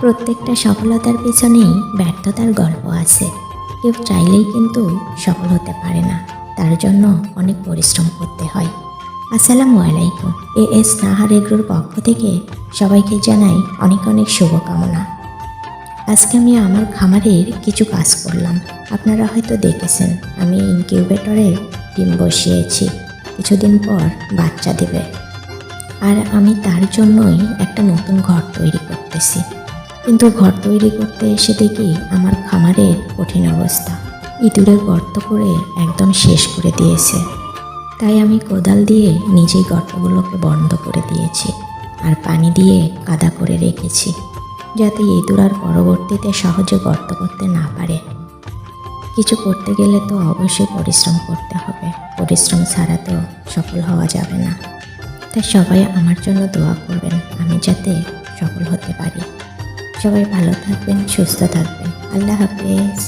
প্রত্যেকটা সফলতার পেছনেই ব্যর্থতার গল্প আছে। কেউ চাইলেই কিন্তু সফল হতে পারে না, তার জন্য অনেক পরিশ্রম করতে হয়। আসসালামু আলাইকুম। এস নাহার এগ্রোর পক্ষ থেকে সবাইকে জানাই অনেক অনেক শুভকামনা। আজকে আমি আমার খামারের কিছু কাজ করলাম। আপনারা হয়তো দেখেছেন আমি ইনকিউবেটরে ডিম বসিয়েছি, কিছুদিন পর বাচ্চা দেবে। আর আমি তার জন্যই একটা নতুন ঘর তৈরি করতেছি। কিন্তু ঘর তৈরি করতে এসে দেখি আমার খামারের কঠিন অবস্থা। ইঁদুরে গর্ত করে একদম শেষ করে দিয়েছে। তাই আমি কোদাল দিয়ে নিজেই গর্তগুলোকে বন্ধ করে দিয়েছি আর পানি দিয়ে কাদা করে রেখেছি, যাতে ইঁদুর আর পরবর্তীতে সহজে গর্ত করতে না পারে। কিছু করতে গেলে তো অবশ্যই পরিশ্রম করতে হবে, পরিশ্রম ছাড়া তো সফল হওয়া যাবে না। তাই সবাই আমার জন্য দোয়া করবেন, আমি যাতে সফল হতে পারি। সবাই ভালো থাকবেন, সুস্থ থাকবেন। আল্লাহ হাফেজ।